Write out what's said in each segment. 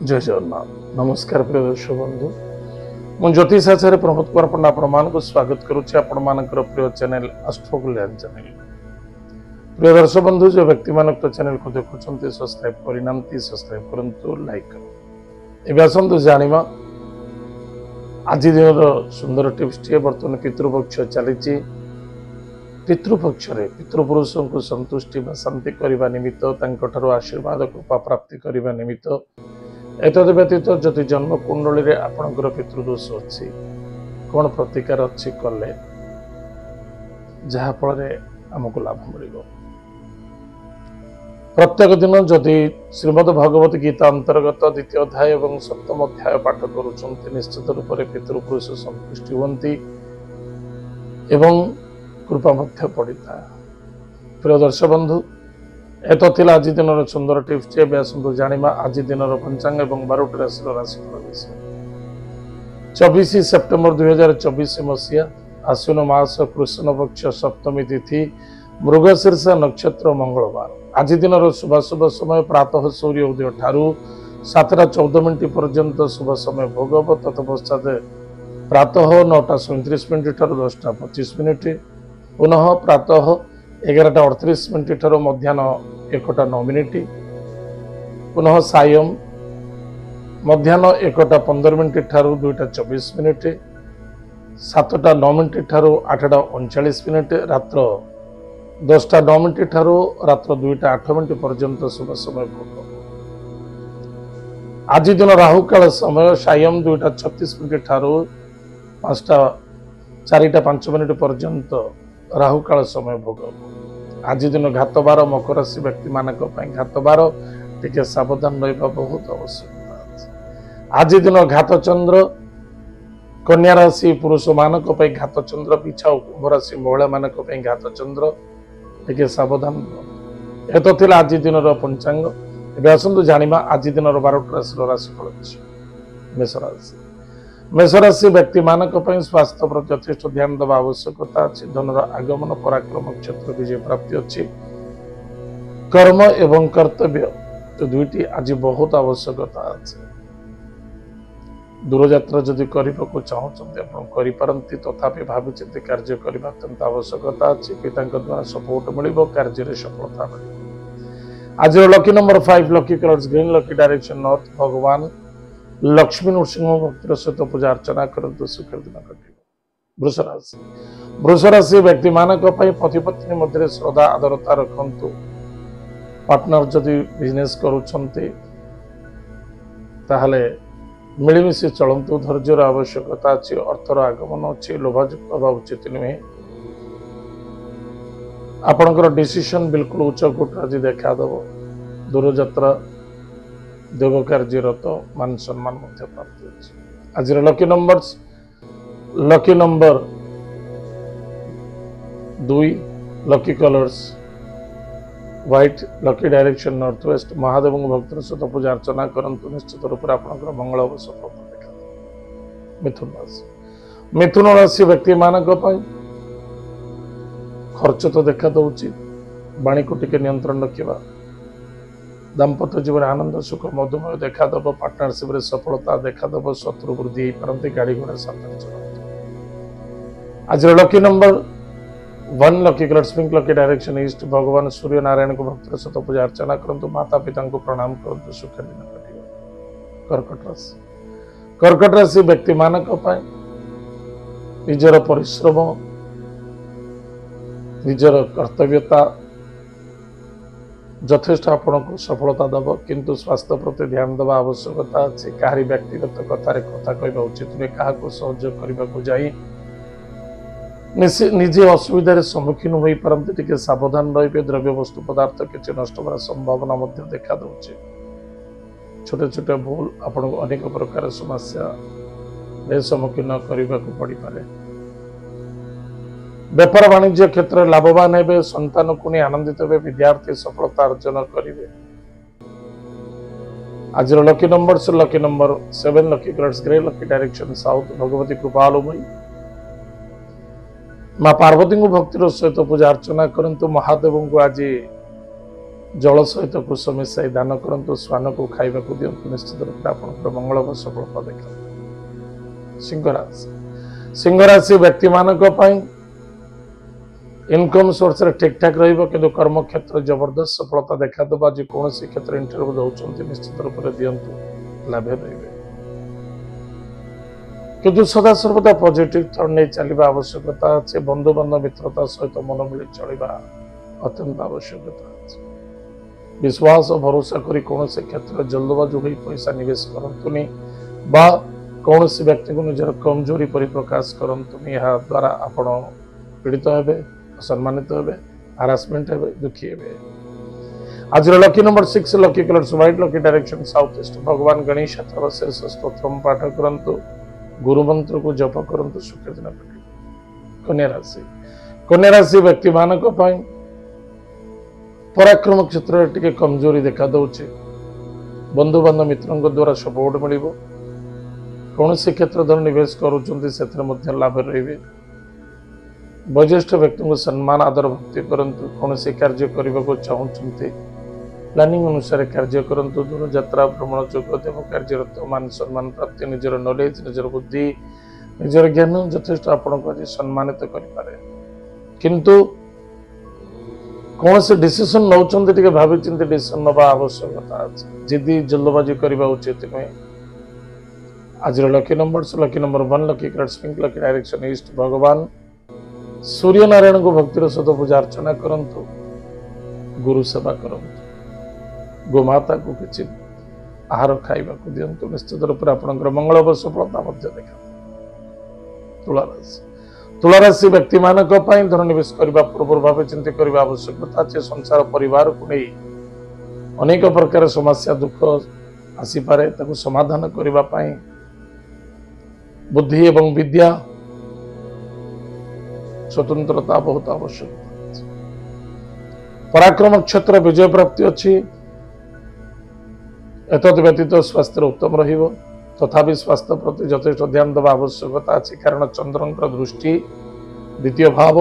जय जगन्नाथ नमस्कार प्रिय दर्शक बंधु मु ज्योतिष आचार्य प्रमोद कुमार पंडा आपण स्वागत करुच्ची आपण मानकर प्रिय चैनल एस्ट्रो कल्याण चैनल प्रिय दर्शक बंधु जो व्यक्ति मानक चैनल को देखुं सब्सक्राइब करना सब्सक्राइब करूँ लाइक कर एवं आसतु जाना आज दिन सुंदर टिप्स टे बर्तमान पितृपक्ष चली पितृपक्ष पितृपुरुषों को संतुष्टि शांति करने निमित्त आशीर्वाद कृपा प्राप्ति करने निमित्त एतद व्यतीत जदि जन्म कुंडली आपणकर पितृदोष अच्छी कौन प्रतिकार अच्छी कले जहाँफल आमको लाभ मिल प्रत्येक दिन जदि श्रीमद् भगवत गीता अंतर्गत द्वितीय अध्याय और सप्तम अध्याय पाठ करुँच निश्चित रूप से पितृपुरुष संतुष्टि होती एवं कृपा मध्य पड़ता प्रिय दर्शक बंधु एत आज दिन सुंदर टिप्स टे आसतु जाना आज दिन पंचांग और 12टी राशि राशिफल विषय 24 सेप्टेम्बर 2024 मसीहा आश्विन मास कृष्ण पक्ष सप्तमी तिथि मृगशीर्ष नक्षत्र मंगलवार आज दिन शुभाशुभ समय प्रातः सूर्य उदय ठारू 7:14 पर्यंत शुभ समय भोग तत्पश्चात प्रातः 9:37 ठारू 10:25 पुनः प्रातः 11:38 ठारू मध्याह्न 1:09 पुनः सायं मध्याह्न 1:15 ठारू 2:24 7:09 ठारू 8:39 रात्र 10:09 ठारू रात्र 2:08 पर्यंत शुभ समय भोग आज दिन राहु काल समय सायं 2:36 ठारू 4:05 पर्यंत राहु काल समय भोग आज दिन घात बार मकर राशि व्यक्ति मानक घात बार टिके सावधान रहा बहुत आवश्यकता आज दिन घात चंद्र कन्या राशि पुरुष मानक घात चंद्र पिछा कुंभ राशि महिला मानक घात चंद्र टिके सावधान एत थिला आज दिन पंचांग एवं आसतु जाना आज दिन 12टी राशि राशिफल मेष राशि मेषराशि व्यक्ति मानक स्वास्थ्य पर यथेष ध्यान देवा आवश्यकता अच्छी धनर आगमन पराक्रम क्षेत्र विजय प्राप्ति अच्छी कर्म एवं कर्तव्य तो दुईटी आज बहुत आवश्यकता अच्छे दूरयात्रा जदि करने को चाहते तथापि भावी चिंत कार्य करने अत्यंत आवश्यकता अच्छी पिता द्वारा सपोर्ट मिल कार्य सफलता मिल आज lucky number 5 lucky colours green lucky direction north भगवान लक्ष्मी नृसिंह भक्तर सहित पूजा अर्चना करते सुखर दिन कटे वृष राशि व्यक्ति मानक पति पत्नी मध्य श्रद्धा आदरता रखु पार्टनर जदि बिजनेस करुँचे मिलमिशि चलतु धैर्यर आवश्यकता अच्छी अर्थर आगमन अच्छी लोभायुक्त हवा उचित नुहे आपणकर डिसीजन बिल्कुल उच्चकोट आज देखादेव दूरयात्रा देव कार्यरत मान सम्मान प्राप्ति अच्छे आज lucky number 2 lucky colours white lucky direction north west Mahadev भक्तर सहित पूजा अर्चना करंतु निश्चित रूप से आपंकर मंगल और सफलता देखा मिथुन राशि व्यक्ति मानक खर्च तो देखा दूची वाणी को टिके नियंत्रण रखा दाम्पत्य जीवन आनंद सुख मधुमेह देखादेव पार्टनरशिप रे सफलता देखादेव शत्रु वृद्धि पारती गाड़ी घोड़ा सावधान चलाते आज lucky number 1 lucky colour pink lucky direction east भगवान सूर्य नारायण को भक्त सहित पूजा अर्चना करंतु माता पिता को प्रणाम करंतु सुख दिन कटियो कर्कट राशि व्यक्ति मानक निजर परिश्रम निजर कर्तव्यता यथेष्ट आपण को सफलता दब किंतु स्वास्थ्य प्रति ध्यान देवा आवश्यकता अच्छी कहारी व्यक्तिगत कथार कथा कहवा उचित नुहे क्या सहयोग करने को जाई निजे असुविधार सम्मुखीन हो पारती टिके सावधान रे द्रव्य वस्तु पदार्थ किसी नष्ट होवार संभावना देखा दूचे छोटे छोटे भूल आपन को अनेक प्रकार समस्या सम्मुखीन करने को पड़ पारे व्यापार वाणिज्य क्षेत्र लाभवान हे संतान को नहीं आनंदित हे विद्यार्थी सफलता अर्जन करेंगे आज lucky number 7 lucky colours grey lucky direction south Bhagwati कृपालुमयी माँ पार्वती को भक्तिर सहित पूजा अर्चना करंतु महादेव को आज जल सहित कुश मिसाई दान करंतु श्वान को खाइबा को दियंतु निश्चित रूप से आपनकर मंगल व सफलता देखा। सिंह राशि व्यक्ति मानक पई इनकम सोर्स रे ठीक ठाक रहिबो किंतु कर्म क्षेत्र जबरदस्त सफलता देखा दबा जे कोनोसी क्षेत्र इंटरव्यू दउचंती निश्चित रूप से दियंतु लाभ रहिबे किंतु सदा सर्वदा पॉजिटिव थॉट नहीं चलवा आवश्यकता अच्छे बंधु बांधव मित्रता सहित मन मिली चलवा अत्यंत आवश्यकता अच्छे विश्वास और भरोसा करी कौन से क्षेत्र में जल्दबाजू हो पैसा निवेश करतुनि बा कौन से व्यक्ति को निजर कमजोरी परिप्रकाश करतुनि यह द्वारा आपण पीड़ित हेबे सम्मानित हेबे हारासमेंट हेबे दुखी हेबे। आज lucky number 6 lucky colour white lucky direction south east भगवान गणेश शीर्ष स्तोत्रम पाठ करंतु गुरु मंत्र को जप करंतु सुख दिन कन्या राशि व्यक्ति मानक पराक्रम क्षेत्र में टिके कमजोरी देखा दौचे बंधु बांधव मित्रों द्वारा सपोर्ट मिल कौन से क्षेत्र धर निवेश कर लाभ रे वयोज्येष्ठ व्यक्ति को सम्मान आदर भक्ति करंतु कौन से कार्य करने को चाहते प्लानिंग अनुसार कार्य करंतु दूर यात्रा भ्रमण जोग देव कार्यरत मान सम्मान प्राप्ति निजर नॉलेज निजर बुद्धि निजर ज्ञान यथेष्ट आपण को आज सम्मानित करें किंतु कौन से डिसीजन नौचंती भावी चिंती डिसीजन नवा आवश्यकता अछि जिद्दी जल्दबाजी करबा उचित नुहे। आज lucky number 1 lucky colour pink lucky direction east भगवान सूर्य नारायण को भक्तिर सहित पूजा अर्चना करंतु गुरु सेवा करंतु गोमाता को किसी आहार खाइबा को दियंतु निश्चित रूप से आपनकर मंगल व सफलता मध्य देखा। तुला राशि व्यक्ति मानक धन निवेश करने पूर्व भाव चिंता करने आवश्यकता अच्छे संसार परिवार को नहीं अनेक प्रकार समस्या दुख आसीपे समाधान करने बुद्धि एवं विद्या स्वतंत्रता बहुत आवश्यक। पराक्रम क्षेत्र विजय प्राप्ति अच्छी एतद व्यतीत स्वास्थ्य उत्तम रहिबो तथापि स्वास्थ्य प्रति यथेष्ट ध्यान देवा आवश्यकता अच्छी कारण चंद्र दृष्टि द्वितीय भाव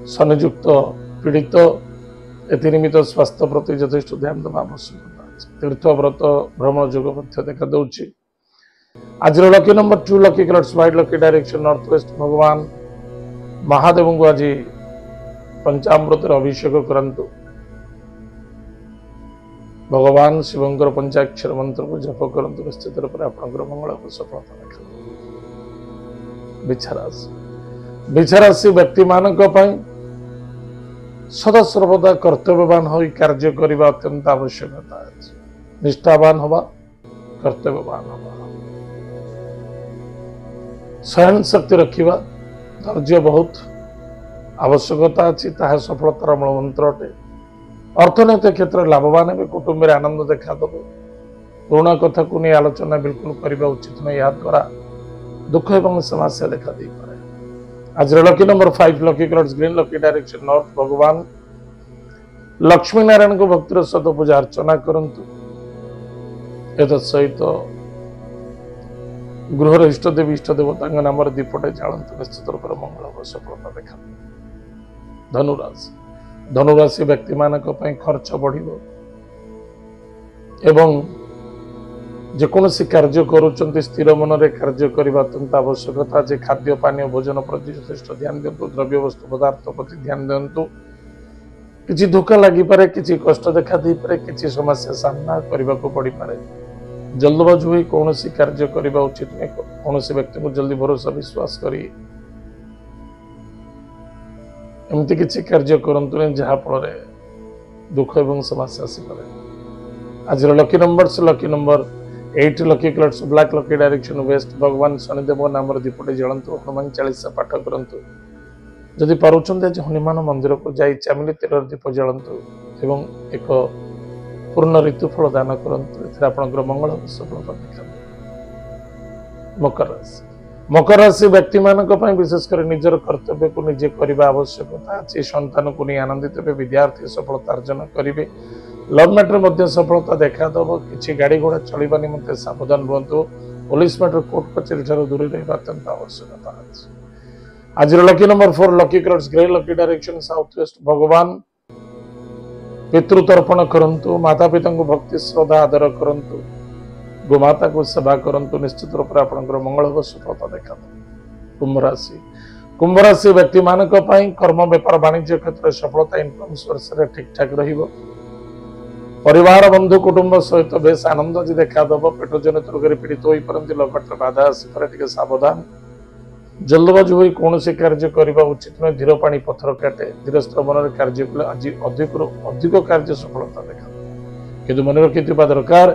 शनियुक्त पीड़ित एनिमित्त स्वास्थ्य प्रति यथेष्ट ध्यान देवा आवश्यकता अच्छी तीर्थ व्रत भ्रमण जोग देखा दौची। आज lucky number 2 lucky colour white lucky direction north waste भगवान महादेव को आज पंचामृत अभिषेक करंतु भगवान शिवंकर पंचाक्षर मंत्र को जप करंतु निश्चित रूप से आपनकर मंगल को सफलता देखा। बिछाराशि व्यक्ति मानक सदा सर्वदा कर्तव्यवान हो कार्य करने अत्यंत आवश्यकता है निष्ठावान हवा कर्तव्यवान हवा सहन शक्ति रखिबा धैर्य बहुत आवश्यकता अच्छी ताहा सफलतार मूल मंत्र अटे। अर्थनैतिक क्षेत्र लाभवान है कुटुंब में आनंद देखा दब पुराणा कथा को नहीं आलोचना बिल्कुल करने उचित नहीं या द्वारा दुख एवं समस्या देखा दे पारे। आज lucky number 5 lucky colours green lucky direction north भगवान लक्ष्मी नारायण को भक्तिर सहित पूजा अर्चना करंतु एतत् सहित गृहर इष्ट देवता नाम दीपटे जालतु निश्चित रूप से मंगल सफलता देखा। धनुराशि व्यक्ति मानक खर्च बढ़िबो एवं जेकोसी कार्य करुचंती स्थिर मन रे कार्य करबा अत्यंत आवश्यकता जे खाद्य पानीय भोजन प्रति यथेष्ट ध्यान दियंतु द्रव्य वस्तु पदार्थ प्रति ध्यान दियंतु किछि धोखा लागि पारे किछि कष्ट देखा दे पारे किछि समस्या सामना करबा को पड़ी पारे जल्दबाजू हुई कौन सी कार्य करने उचित नहीं कौन से व्यक्ति को जल्दी भरोसा विश्वास करी एमती किसी कार्य करंतु नहीं जहाँ फल दुख एवं समस्या आसीपे। आज lucky number 8 lucky colours black lucky direction waste भगवान शनिदेव नाम दीपटे जलंतु हनुमान चालीसा पाठ करंतु जदि पारुचंते आज हनुमान मंदिर को जाई चामिली तेल दीप जलंतु एवं एक पूर्ण ऋतुफल दान करंतु आपनकर मंगल सफलता देखा। मकर राशि व्यक्ति मानक विशेषकर निजर कर्तव्य को निजे करने आवश्यकता अच्छी संतान को नहीं आनंदित हे विद्यार्थी सफलता अर्जन करेंगे लव मैटर मध्य सफलता देखा दब किसी गाड़ी घोड़ा चलवा निमंते सावधान रुहतु पुलिस मैटर कोर्ट कचेरी ठार दूरी रहा अत्यंत आवश्यकता अच्छी। आज lucky number 4 lucky colours grey lucky direction south west भगवान पितृतर्पण करंतु, माता पिता को भक्ति श्रद्धा आदर करंतु, गोमाता को सेवा करंतु, निश्चित रूप से आपनकर मंगल हो, सफलता देखा। कुंभ राशि व्यक्ति मानक पई कर्म व्यापार वाणिज्य क्षेत्र में सफलता, इनकम सोर्स रे ठीक ठाक रहिबो। परिवार बंधु कुटुंब सहित बेस आनंद आज देखा दब। पेट जनित रोग पीड़ित हो पारती, लगभग बाधा आसपे, टिके सावधान। जल्दबाजी हो कौन कार्य करने उचित नुहे। धीर पानी पत्थर काटे, धीर स्थिर मन कार्य कले आज अधिक कार्य सफलता देखा। किंतु मन रखि दरकार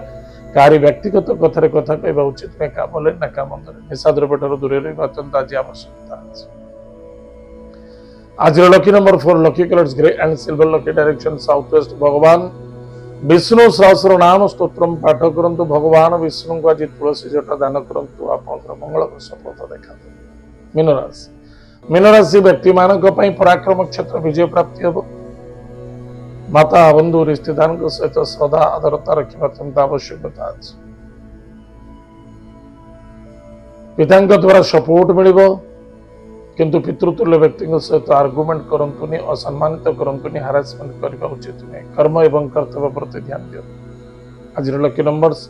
कारी व्यक्तिगत कथार कथा कहवा उचित नुहे। काम ना काम निशा द्रव्य ठार दूर रहा अत्यंत आज आवश्यकता। आज lucky number 4, lucky colours grey and silver, lucky direction south west. भगवान विष्णु सहस्र नाम स्तोत्रम पाठ करंतु, भगवान विष्णु को आज तुलसी जटा दान करंतु, आपनकर मंगल सफलता देखा। मीन राशि व्यक्ति मानक पई पराक्रम क्षेत्र विजय प्राप्ति हो। माता बंधु रिश्तेदार सहित श्रद्धा आदरता रखा अत्यंत आवश्यकता अछि। पिता द्वारा सपोर्ट मिलिबो, किंतु पितृतुल्य व्यक्ति सहित आर्गुमेंट करंतुनी, असम्मानित करंतुनी, हारासमेंट करबा उचित नहीं। कर्म एवं कर्तव्य प्रति ध्यान दियो। आज lucky numbers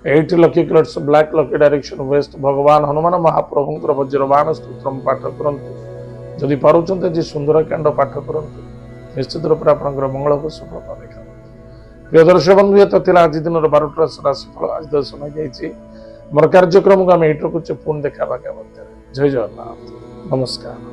8, lucky colours black, lucky direction waste. भगवान हनुमान महाप्रभुंकर वज्रबाण स्तोत्रम पाठ करंतु, जदि पारुचंते जे सुंदर कांड पाठ करंतु, निश्चित रूप से आपनकर मंगल हो, सफलता देखा। प्रिय दर्शक बंधु, ये तो आज दिन 12टा राशिफल। आज तो समय जाइए मोर कार्यक्रम को आम एट रखुचे, पुणी देखा। जय जगन्नाथ, नमस्कार।